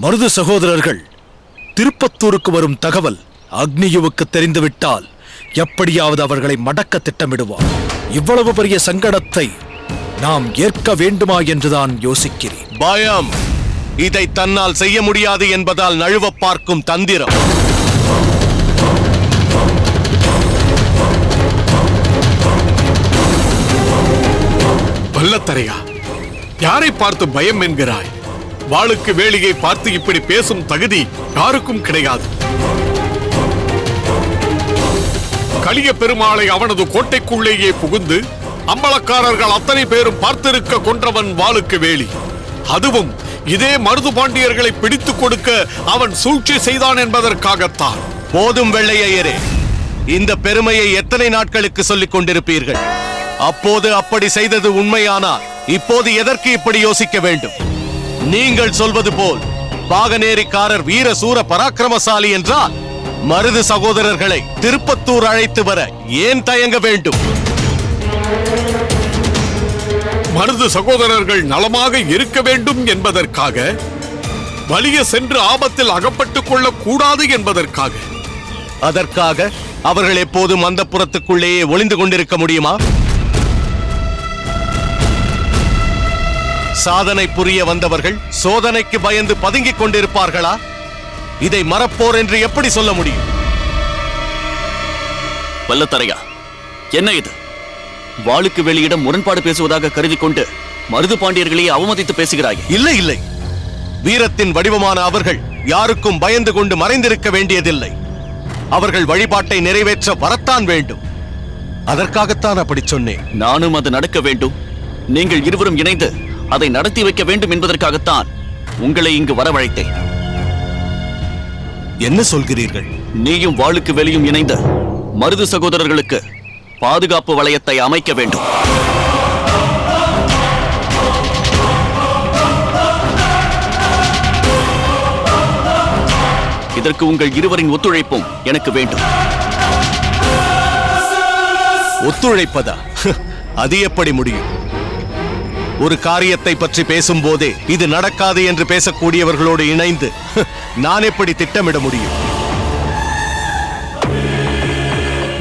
மருது சகோதரர்கள் திருப்பத்தூருக்கு வரும் தகவல் அக்னியுவுக்கு தெரிந்துவிட்டால் எப்படியாவது அவர்களை மடக்க திட்டமிடுவார். இவ்வளவு பெரிய சங்கடத்தை நாம் ஏற்க வேண்டுமா என்றுதான் யோசிக்கிறேன். பயம் இதை தன்னால் செய்ய முடியாது என்பதால் நழுவ பார்க்கும் தந்திரம். வல்லத்தரையா, யாரை பார்த்து பயம் என்கிறாய்? வாளுக்கு வேலியை பார்த்து இப்படி பேசும் தகுதி யாருக்கும் கிடையாது. கலிய பெருமாளை அவனது கோட்டைக்குள்ளேயே புகுந்து அம்பலக்காரர்கள் அத்தனை பேரும் பார்த்திருக்க கொன்றவன் வாளுக்கு வேலி. அதுவும் இதே மருது பாண்டியர்களை பிடித்துக் கொடுக்க அவன் சூழ்ச்சி செய்தான் என்பதற்காகத்தான். போதும் வெள்ளையரே, இந்த பெருமையை எத்தனை நாட்களுக்கு சொல்லிக் கொண்டிருப்பீர்கள்? அப்போது அப்படி செய்தது உண்மையானால் இப்போது எதற்கு இப்படி யோசிக்க வேண்டும்? நீங்கள் சொல்வது போல் பாகநேரிக்காரர் வீர சூர பராக்கிரமசாலி என்றால் மருது சகோதரர்களை திருப்பத்தூர் அழைத்து வர ஏன் தயங்க வேண்டும்? மருது சகோதரர்கள் நலமாக இருக்க வேண்டும் என்பதற்காக, வலிய சென்று ஆபத்தில் அகப்பட்டுக் கொள்ளக் கூடாது என்பதற்காக. அதற்காக அவர்கள் எப்போதும் அந்த புறத்துக்குள்ளேயே ஒளிந்து கொண்டிருக்க முடியுமா? சாதனை புரிய வந்தவர்கள் சோதனைக்கு பயந்து பதுங்கிக் கொண்டிருப்பார்களா? இதை மறப்போர் என்று எப்படி சொல்ல முடியும்? வல்லத்தரையா, என்ன இது? வாளுக்கு வெளியிடம் முரண்பாடு பேசுவதாக கருதி கொண்டு மருது பாண்டியர்களையே அவமதித்து பேசுகிறாய். இல்லை இல்லை, வீரத்தின் வடிவமான அவர்கள் யாருக்கும் பயந்து கொண்டு மறைந்திருக்க வேண்டியதில்லை. அவர்கள் வழிபாட்டை நிறைவேற்ற வரத்தான் வேண்டும். அதற்காகத்தான் அப்படி சொன்னேன். நானும் அது நடக்க வேண்டும், நீங்கள் இருவரும் இணைந்து அதை நடத்தி வைக்க வேண்டும் என்பதற்காகத்தான் உங்களை இங்கு வரவழைத்தேன். என்ன சொல்கிறீர்கள்? நீயும் வாளுக்கு வெளியும் இணைந்த மருது சகோதரர்களுக்கு பாதுகாப்பு வளையத்தை அமைக்க வேண்டும். இதற்கு உங்கள் இருவரின் ஒத்துழைப்பும் எனக்கு வேண்டும். ஒத்துழைப்பதா? அது எப்படி முடியும்? ஒரு காரியத்தை பற்றி பேசும் போதே இது நடக்காது என்று பேசக்கூடியவர்களோடு இணைந்து நான் எப்படி திட்டமிட முடியும்?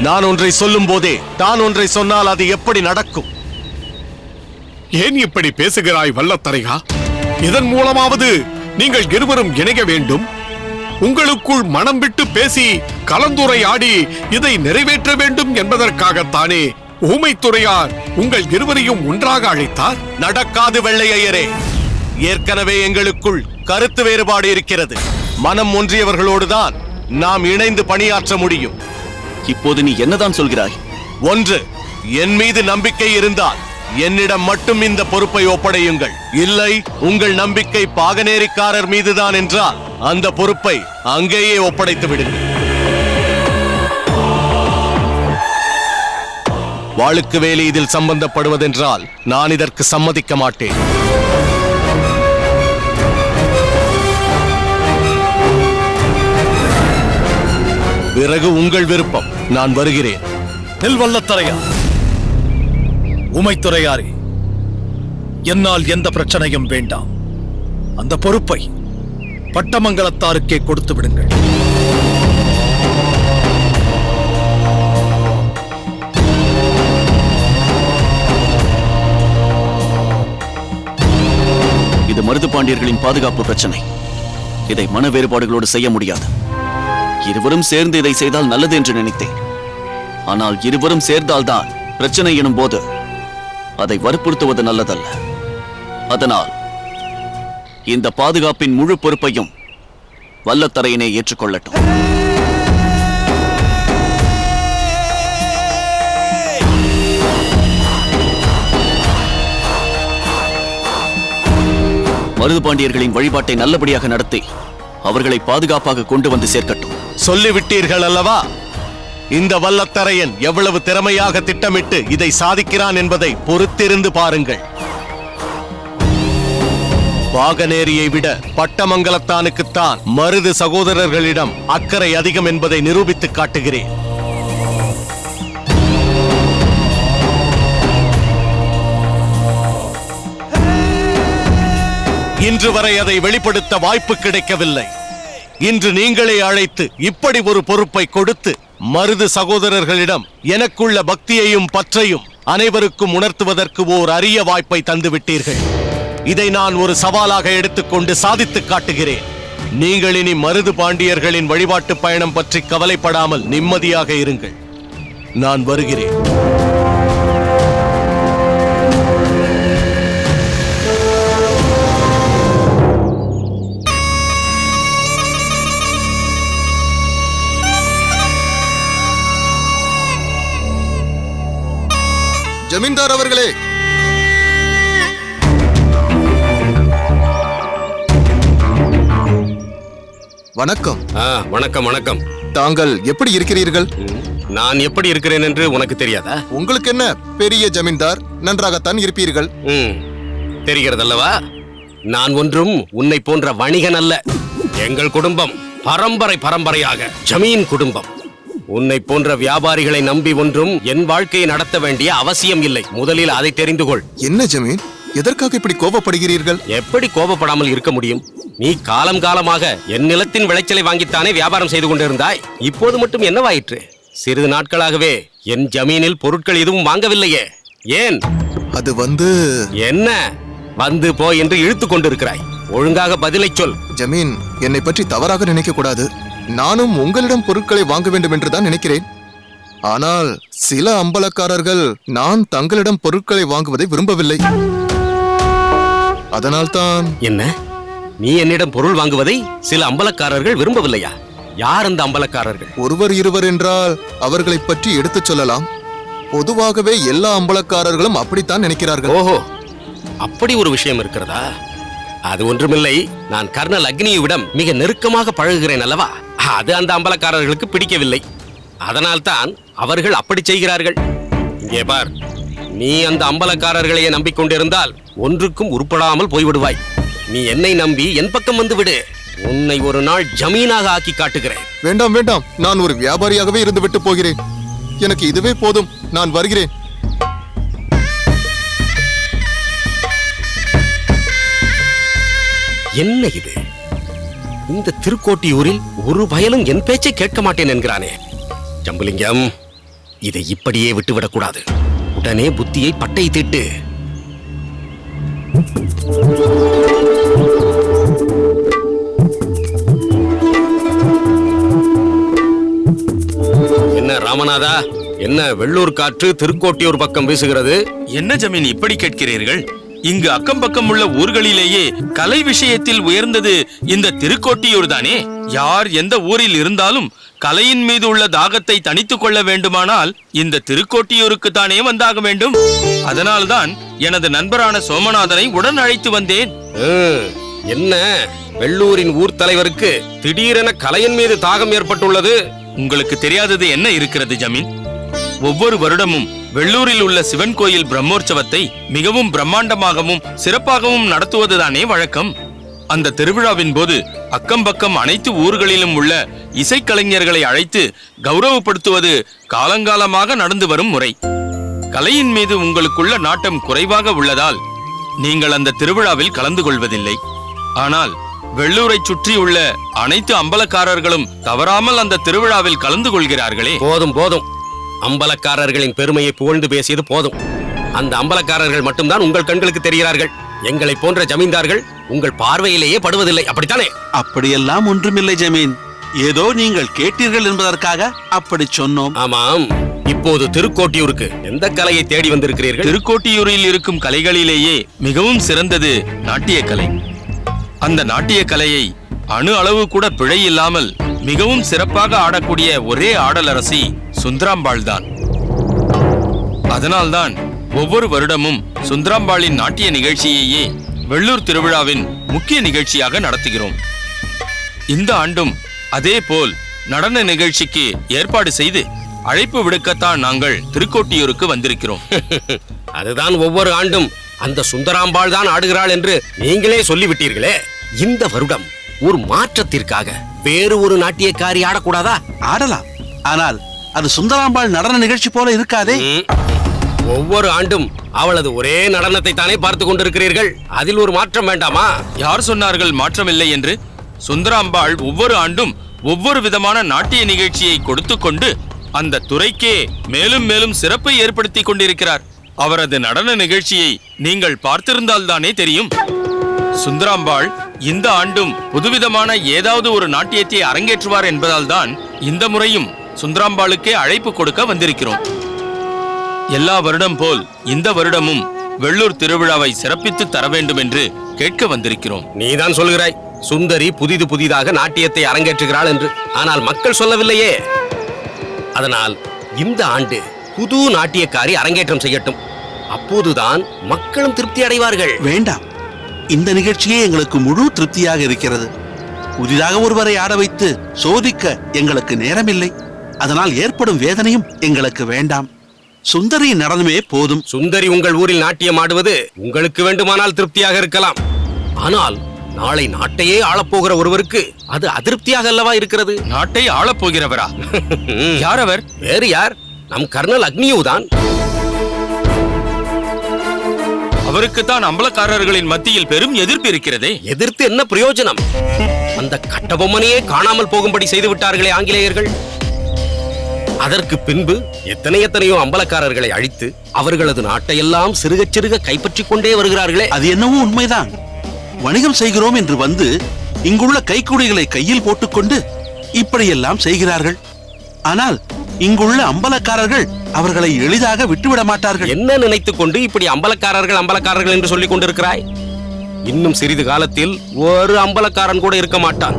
நான் ஒன்றை சொல்லும் போதே தான் ஒன்றை சொன்னால் அது எப்படி நடக்கும்? ஏன் இப்படி பேசுகிறாய் வல்லத்தரையா? இதன் மூலமாவது நீங்கள் இருவரும் இணைய வேண்டும். உங்களுக்குள் மனம் விட்டு பேசி கலந்துரையாடி இதை நிறைவேற்ற வேண்டும் என்பதற்காகத்தானே ஊமைத்துறையார் உங்கள் இருவரையும் ஒன்றாக அழைத்தார். நடக்காது வெள்ளையரே. ஏற்கனவே எங்களுக்குள் கருத்து வேறுபாடு இருக்கிறது. மனம் ஒன்றியவர்களோடுதான் நாம் இணைந்து பணியாற்ற முடியும். இப்போது நீ என்னதான் சொல்கிறாய்? ஒன்று, என் மீது நம்பிக்கை இருந்தால் என்னிடம் மட்டும் இந்த பொறுப்பை ஒப்படையுங்கள். இல்லை, உங்கள் நம்பிக்கை பாகநேரிக்காரர் மீதுதான் என்றால் அந்த பொறுப்பை அங்கேயே ஒப்படைத்து விடுங்கள். வாளுக்கு வேலி இதில் சம்பந்தப்படுவதென்றால் நான் இதற்கு சம்மதிக்க மாட்டேன். பிறகு உங்கள் விருப்பம். நான் வருகிறேன். நெல்வல்லத்தரையா, உமைத்துறையாரே, என்னால் எந்த பிரச்சனையும் வேண்டாம். அந்த பொறுப்பை பட்டமங்கலத்தாருக்கே கொடுத்து விடுங்கள். இது மருது பாண்டியர்களின் பாதுகாப்பு பிரச்சனை. இதை மன வேறுபாடுகளோடு செய்ய முடியாது. இருவரும் சேர்ந்து இதை செய்தால் நல்லது என்று நினைத்தேன். ஆனால் இருவரும் சேர்ந்தால்தான் பிரச்சனை எனும் போது அதை வற்புறுத்துவது நல்லதல்ல. அதனால் இந்த பாதுகாப்பின் முழு பொறுப்பையும் வல்லத்தரையனே ஏற்றுக்கொள்ளட்டும். மருது பாண்டியர்களின் வழிபாட்டை நல்லபடியாக நடத்தி அவர்களை பாதுகாப்பாக கொண்டு வந்து சேர்க்கட்டும். சொல்லிவிட்டீர்கள் அல்லவா? இந்த வல்லத்தரையன் எவ்வளவு திறமையாக திட்டமிட்டு இதை சாதிக்கிறான் என்பதை பொறுத்திருந்து பாருங்கள். பாகநேரியை விட பட்டமங்கலத்தானுக்குத்தான் மருது சகோதரர்களிடம் அக்கறை அதிகம் என்பதை நிரூபித்து காட்டுகிறேன். இன்று வரை அதை வெளிப்படுத்த வாய்ப்பு கிடைக்கவில்லை. இன்று நீங்களே அழைத்து இப்படி ஒரு பொறுப்பை கொடுத்து மருது சகோதரர்களிடம் எனக்குள்ள பக்தியையும் பற்றையும் அனைவருக்கும் உணர்த்துவதற்கு ஓர் அரிய வாய்ப்பை தந்துவிட்டீர்கள். இதை நான் ஒரு சவாலாக எடுத்துக்கொண்டு சாதித்து காட்டுகிறேன். நீங்கள் இனி மருது பாண்டியர்களின் வழிபாட்டு பயணம் பற்றி கவலைப்படாமல் நிம்மதியாக இருங்கள். நான் வருகிறேன். ஜமீன்தார் அவர்களே, வணக்கம். வணக்கம் வணக்கம். தாங்கள் எப்படி இருக்கிறீர்கள்? நான் எப்படி இருக்கிறேன் என்று உனக்கு தெரியாதா? உங்களுக்கு என்ன, பெரிய ஜமீன்தார், நன்றாகத்தான் இருப்பீர்கள். தெரிகிறதல்லவா? நான் ஒன்றும் உன்னை போன்ற வணிகன் அல்ல. எங்கள் குடும்பம் பரம்பரை பரம்பரையாக ஜமீன் குடும்பம். உன்னை போன்ற வியாபாரிகளை நம்பி ஒன்றும் என் வாழ்க்கையை நடத்த வேண்டிய அவசியம் இல்லை. முதலில் அதை தெரிந்து கொள். என்ன ஜமீன், எதற்காக இப்படி கோபப்படுகிறீர்கள்? எப்படி கோபப்படாமல் இருக்க முடியும்? நீ காலம் காலமாக என் நிலத்தின் விளைச்சலை வாங்கித்தானே வியாபாரம் செய்து கொண்டிருந்தாய். இப்போது மட்டும் என்னவாயிற்று? சிறிது நாட்களாகவே என் ஜமீனில் பொருட்கள் எதுவும் வாங்கவில்லையே. ஏன்? அது என்ன வந்து போ என்று இழுத்து கொண்டிருக்கிறாய்? ஒழுங்காக பதிலை சொல். ஜமீன், என்னை பற்றி தவறாக நினைக்க கூடாது. நானும் உங்களிடம் பொருட்களை வாங்க வேண்டும் என்றுதான் நினைக்கிறேன். ஆனால் சில அம்பலக்காரர்கள் நான் தங்களிடம் பொருட்களை வாங்குவதை விரும்பவில்லை. அதனால்தான். என்ன? நீ என்னிடம் பொருள் வாங்குவதை சில அம்பலக்காரர்கள் விரும்பவில்லையா? யார் அந்த அம்பலக்காரர்கள்? ஒருவர் இருவர் என்றால் அவர்களை பற்றி எடுத்துச் சொல்லலாம். பொதுவாகவே எல்லா அம்பலக்காரர்களும் அப்படித்தான் நினைக்கிறார்கள். ஓஹோ, அப்படி ஒரு விஷயம் இருக்கிறதா? அது ஒன்றுமில்லை. நான் கர்னல் அக்னியுவிடம் மிக நெருக்கமாக பழகுகிறேன் அல்லவா? அது அந்த அம்பலக்காரர்களுக்கு பிடிக்கவில்லை. அதனால்தான் அவர்கள் அப்படி செய்கிறார்கள். இங்கே பார், நீ அந்த அம்பலக்காரர்களையே நம்பிக்கொண்டிருந்தால் ஒன்றுக்கும் உருப்படாமல் போய்விடுவாய். நீ என்னை நம்பி என் பக்கம் வந்து விடு. உன்னை ஒரு நாள் ஜமீனாக ஆக்கி காட்டுகிறேன். வேண்டாம் வேண்டாம், நான் ஒரு வியாபாரியாகவே இருந்து விட்டு போகிறேன். எனக்கு இதுவே போதும். நான் வருகிறேன். என்ன இது? இந்த திருக்கோட்டியூரில் ஒரு பயலும் என் பேச்சை கேட்க மாட்டேன் என்கிறானே. ஜம்புலிங்கம், இதை இப்படியே விட்டுவிடக் கூடாது. உடனே புத்தியை பட்டை தீட்டு. என்ன ராமநாதா, என்ன வெள்ளூர் காற்று திருக்கோட்டியூர் பக்கம் வீசுகிறது? என்ன ஜமீன் இப்படி கேட்கிறீர்கள்? இங்கு அக்கம் பக்கம் உள்ள ஊர்களிலேயே கலை விஷயத்தில் உயர்ந்தது இந்த திருக்கோட்டியூர் தானே. யார் எந்த ஊரில் இருந்தாலும் கலையின் மீது உள்ள தாகத்தை தணித்துக் கொள்ள வேண்டுமானால் இந்த திருக்கோட்டியூருக்கு தானே வந்தாக வேண்டும். அதனால்தான் எனது நண்பரான சோமநாதனை உடன் அழைத்து வந்தேன். என்ன, வெள்ளூரின் ஊர் தலைவருக்கு திடீரென கலையின் மீது தாகம் ஏற்பட்டுள்ளது? உங்களுக்கு தெரியாதது என்ன இருக்கிறது ஜமீன்? ஒவ்வொரு வருடமும் வெள்ளூரில் உள்ள சிவன் கோயில் பிரம்மோற்சவத்தை மிகவும் பிரம்மாண்டமாகவும் சிறப்பாகவும் நடத்துவதுதானே வழக்கம். அந்த திருவிழாவின் போது அக்கம் பக்கம் அனைத்து ஊர்களிலும் உள்ள இசைக்கலைஞர்களை அழைத்து கௌரவப்படுத்துவது காலங்காலமாக நடந்து வரும் முறை. கலையின் மீது உங்களுக்குள்ள நாட்டம் குறைவாக உள்ளதால் நீங்கள் அந்த திருவிழாவில் கலந்து கொள்வதில்லை. ஆனால் வெள்ளூரை சுற்றியுள்ள அனைத்து அம்பலக்காரர்களும் தவறாமல் அந்த திருவிழாவில் கலந்து கொள்கிறார்களே. போதும் போதும், அம்பலக்காரர்களின் பெருமையை புகழ்ந்து பேசியது போதும். அந்த அம்பலக்காரர்கள் மட்டும்தான் உங்கள் கண்களுக்கு தெரிகிறார்கள். எங்களை போன்ற ஜமீன்தார்கள் உங்கள் பார்வையிலேயே படுவதில்லை, அப்படித்தானே? அப்படியெல்லாம் ஒன்றுமில்லை ஜமீன். ஏதோ நீங்கள் கேட்டீர்கள் என்பதற்காக அப்படி சொன்னோம். ஆமாம். இப்போது திருக்கோட்டியூருக்கு எந்த கலையை தேடி வந்திருக்கிறீர்கள்? திருக்கோட்டியூரில் இருக்கும் கலைகளிலேயே மிகவும் சிறந்தது நாட்டிய கலை. அந்த நாட்டிய கலையை அணு அளவு கூட பிழை இல்லாமல் மிகவும் சிறப்பாக ஆடக்கூடிய ஒரே ஆடலரசி சுந்தராம்பாள் தான். அதனால்தான் ஒவ்வொரு வருடமும் சுந்தராம்பாளின் நாட்டிய நிகழ்ச்சியையே வெள்ளூர் திருவிழாவின் முக்கிய நிகழ்ச்சியாக நடத்துகிறோம். இந்த ஆண்டும் அதே போல் நடன நிகழ்ச்சிக்கு ஏற்பாடு செய்து அழைப்பு விடுக்கத்தான் நாங்கள் திருக்கோட்டியூருக்கு வந்திருக்கிறோம். அதுதான் ஒவ்வொரு ஆண்டும் அந்த சுந்தராம்பாள் தான் ஆடுகிறாள் என்று நீங்களே சொல்லிவிட்டீர்களே. இந்த வருடம் ஒரு மாற்றத்திற்காக வேறு ஒரு நாட்டியக்காரி ஆடக்கூடாதா? ஆடலாம், ஆனால் அது சுந்தராம்பாள் நடன நிகழ்ச்சி போல இருக்காதே. ஒவ்வொரு ஆண்டும் அவளது ஒரே நடனத்தை தானே பார்த்து கொண்டிருக்கிறீர்கள். அதில் ஒரு மாற்றம் வேண்டாமா? யார் சொன்னார்கள் மாற்றமில்லை என்று? சுந்தராம்பாள் ஒவ்வொரு ஆண்டும் ஒவ்வொரு விதமான நாட்டிய நிகழ்ச்சியை கொடுத்து கொண்டு அந்த துறைக்கே மேலும் மேலும் சிறப்பை ஏற்படுத்தி கொண்டிருக்கிறார். அவரது நடன நிகழ்ச்சியை நீங்கள் பார்த்திருந்தால்தானே தெரியும். சுந்தராம்பாள் இந்த ஆண்டும் புதுவிதமான ஏதாவது ஒரு நாட்டியத்தை அரங்கேற்றுவார் என்பதால் தான் இந்த முறையும் சுந்தராம்பாளுக்கே அழைப்பு கொடுக்க வந்திருக்கிறோம். எல்லா வருடம் போல் இந்த வருடமும் வெள்ளூர் திருவிழாவை சிறப்பித்து தர வேண்டும் என்று கேட்க வந்திருக்கிறோம். நீதான் சொல்கிறாய் சுந்தரி புதிதாக நாட்டியத்தை அரங்கேற்றுகிறாள் என்று. ஆனால் மக்கள் சொல்லவில்லையே. அதனால் இந்த ஆண்டு புது நாட்டியக்காரி அரங்கேற்றம் செய்யட்டும். அப்போதுதான் மக்களும் திருப்தி அடைவார்கள். வேண்டாம், இந்த நிகழ்ச்சியே எங்களுக்கு முழு திருப்தியாக இருக்கிறது. புதிதாக ஒருவரை ஆட வைத்து சோதிக்க எங்களுக்கு நேரமில்லை. அதனால் ஏற்படும் வேதனையும் எங்களுக்கு வேண்டாம். சுந்தரியின் நடனமே போதும். சுந்தரி உங்கள் ஊரில் நாட்டியம் ஆடுவது உங்களுக்கு வேண்டுமானால் திருப்தியாக இருக்கலாம். ஆனால் நாளை நாட்டையே ஆளப்போகிற ஒருவருக்கு அது அதிருப்தியாக அல்லவா இருக்கிறது? நாட்டை ஆளப் போகிறவரா? யார் அவர்? வேறு யார்? நம் கர்னல் அக்னியூ தான். அவருக்குத்தான் அம்பலக்காரர்களின் மத்தியில் பெரும் எதிர்ப்பு இருக்கிறதே. எதிர்த்து என்ன பிரயோஜனம்? அந்த கட்டபொம்மனையே காணாமல் போகும்படி செய்து விட்டார்களே ஆங்கிலேயர்கள். அதற்கு பின்பு எத்தனையோ அம்பலக்காரர்களை அழித்து அவர்களது நாட்டையெல்லாம் சிறுக சிறுக கைப்பற்றிக் கொண்டே வருகிறார்களே. அது என்னவோ உண்மைதான். வணிகம் செய்கிறோம் என்று வந்து இங்குள்ள கைக்குடிகளை கையில் போட்டுக்கொண்டு இப்படியெல்லாம் செய்கிறார்கள். ஆனால் இங்குள்ள அம்பலக்காரர்கள் அவர்களை எளிதாக விட்டுவிட மாட்டார்கள். என்ன நினைத்துக் கொண்டு இப்படி அம்பலக்காரர்கள் என்று சொல்லிக் கொண்டிருக்கிறாய்? இன்னும் சிறிது காலத்தில் ஒரு அம்பலக்காரன் கூட இருக்க மாட்டான்.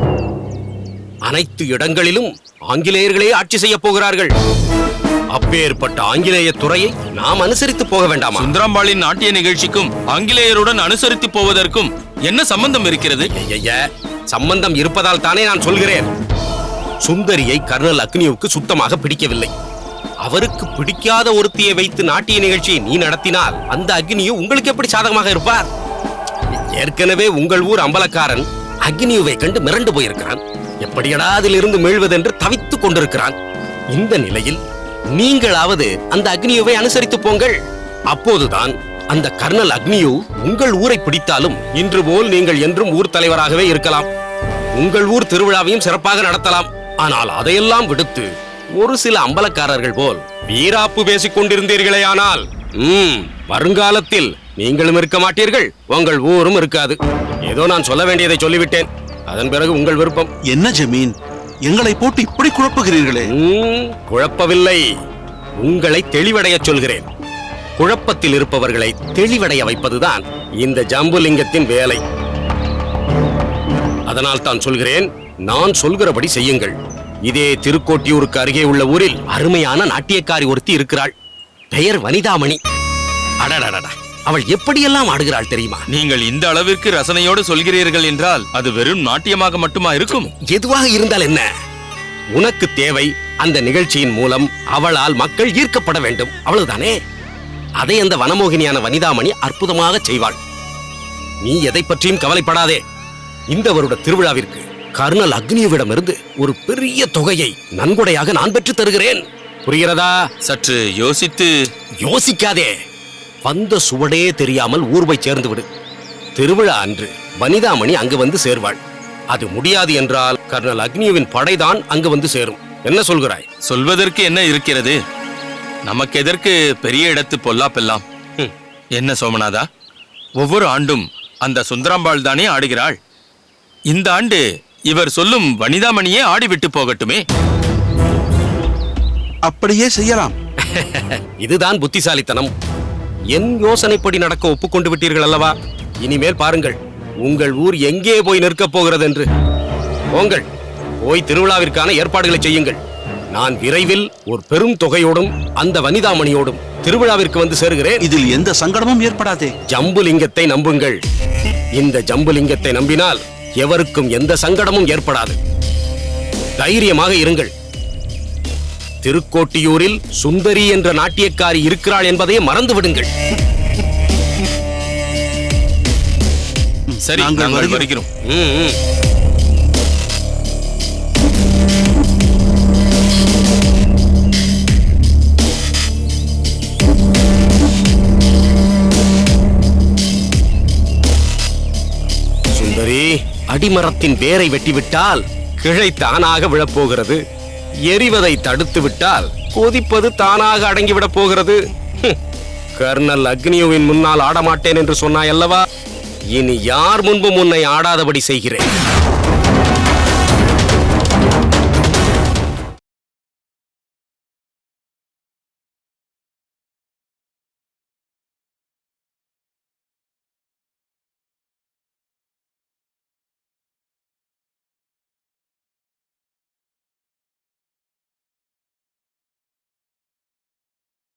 அனைத்து இடங்களிலும் ஆங்கிலேயர்களே ஆட்சி செய்ய போகிறார்கள். அப்பேற்பட்ட ஆங்கிலேய துறையை நாம் அனுசரித்து போக வேண்டாமா? சுந்தராம்பாளின் நாட்டிய நிகழ்ச்சிக்கும் ஆங்கிலேயருடன் அனுசரித்து போவதற்கும் என்ன சம்பந்தம் இருக்கிறது? சம்பந்தம் இருப்பதால் தானே நான் சொல்கிறேன். சுந்தரியை கர்னல் அக்னியுக்கு சுத்தமாக பிடிக்கவில்லை. அவருக்கு பிடிக்காத ஒருத்தியை வைத்து நாட்டிய நிகழ்ச்சியை நீ நடத்தினால் அந்த அக்னியு உங்களுக்கு எப்படி சாதகமாக இருப்பார்? ஏற்கனவே உங்கள் ஊர் அம்பலக்காரன் அக்னியுவை கண்டு மிரண்டு போயிருக்கிறான். எப்படியடா அதிலிருந்து மீள்வதென்று தவித்துக் கொண்டிருக்கிறான். இந்த நிலையில் நீங்களாவது அந்த அக்னியுவை அனுசரித்து போங்கள். அப்போதுதான் அந்த கர்னல் அக்னியு உங்கள் ஊரை பிடித்தாலும் இன்று போல் நீங்கள் என்றும் ஊர் தலைவராகவே இருக்கலாம். உங்கள் ஊர் திருவிழாவையும் சிறப்பாக நடத்தலாம். ஆனால் அதையெல்லாம் விடுத்து ஒரு சில அம்பலக்காரர்கள் போல் வீராப்பு பேசிக் கொண்டிருந்தீர்களே, ஆனால் வருங்காலத்தில் நீங்களும் இருக்க மாட்டீர்கள், உங்கள் ஊரும் இருக்காது. ஏதோ நான் சொல்ல வேண்டியதை சொல்லிவிட்டேன். அதன் பிறகு உங்கள் விருப்பம். என்ன ஜமீன், எங்களை போட்டு இப்படி குழப்புகிறீர்களே? குழப்பவில்லை, உங்களை தெளிவடைய சொல்கிறேன். குழப்பத்தில் இருப்பவர்களை தெளிவடைய வைப்பதுதான் இந்த ஜம்புலிங்கத்தின் வேலை. அதனால் தான் சொல்கிறேன், நான் சொல்கிறபடி செய்யுங்கள். இதே திருக்கோட்டியூருக்கு அருகே உள்ள ஊரில் அருமையான நாட்டியக்காரி ஒருத்தி இருக்கிறாள். பெயர் வனிதாமணி. அடடடடா, அவள் எப்படியெல்லாம் ஆடுகிறாள் தெரியுமா? நீங்கள் இந்த அளவிற்கு ரசனையோடு சொல்கிறீர்கள் என்றால் அது வெறும் நாட்டியமாக மட்டுமா இருக்கும்? எதுவாக இருந்தால் என்ன? உனக்கு தேவை அந்த நிகழ்ச்சியின் மூலம் அவளால் மக்கள் ஈர்க்கப்பட வேண்டும், அவ்வளவுதானே. அதை அந்த வனமோகினியான வனிதாமணி அற்புதமாக செய்வாள். நீ எதை பற்றியும் கவலைப்படாதே. இந்த வருட திருவிழாவிற்கு கர்னல் அக்னியுவிடமிருந்து ஒரு பெரிய தொகையை நன்கொடையாக நான் பெற்று தருகிறேன். புரிகிறதா? சற்று யோசித்து. யோசிக்காதே, வந்த சுவடே தெரியாமல் ஊர் போய் சேர்ந்து விடு. திருவிழா அன்று வனிதாமணி அங்கு வந்து சேர்வாள். அது முடியாது என்றால் கர்னல் அக்னியுவின் படைதான் அங்கு வந்து சேரும். என்ன சொல்கிறாய்? சொல்வதற்கு என்ன இருக்கிறது? நமக்கு எதற்கு பெரிய இடத்து பொல்லாப்பெல்லாம்? என்ன சோமநாதா, ஒவ்வொரு ஆண்டும் அந்த சுந்தராம்பாள் தானே ஆடுகிறாள். இந்த ஆண்டு இவர் சொல்லும் வனிதாமணியே ஆடிவிட்டு போகட்டுமே. அப்படியே செய்யலாம். இதுதான் புத்திசாலித்தனம். என் யோசனைப்படி நடக்க ஒப்புக்கொண்டு விட்டீர்கள் அல்லவா? இனிமேல் பாருங்கள் உங்கள் ஊர் எங்கே போய் நிற்கப் போகிறது என்று. போங்கள், போய் திருவிழாவிற்கான ஏற்பாடுகளை செய்யுங்கள். நான் விரைவில் ஒரு பெரும் தொகையோடும் அந்த வனிதாமணியோடும் திருவிழாவிற்கு வந்து சேருகிறேன். இதில் எந்த சங்கடமும் ஏற்படாதே. ஜம்புலிங்கத்தை நம்புங்கள். இந்த ஜம்புலிங்கத்தை நம்பினால் எவருக்கும் எந்த சங்கடமும் ஏற்படாது. தைரியமாக இருங்கள். திருக்கோட்டியூரில் சுந்தரி என்ற நாட்டியக்காரி இருக்கிறாள் என்பதை மறந்து விடுங்கள். சரி, நாங்கள் வருகிறோம். அடிமரத்தின் வேரை வெட்டிவிட்டால் கிளை தானாக விழப்போகிறது. எரிவதை தடுத்து விட்டால் கொதிப்பது தானாக அடங்கிவிடப் போகிறது. கர்னல் அக்னியுவின் முன்னால் ஆடமாட்டேன் என்று சொன்னாய் அல்லவா? இனி யார் முன்பும் உன்னை ஆடாதபடி செய்கிறேன்.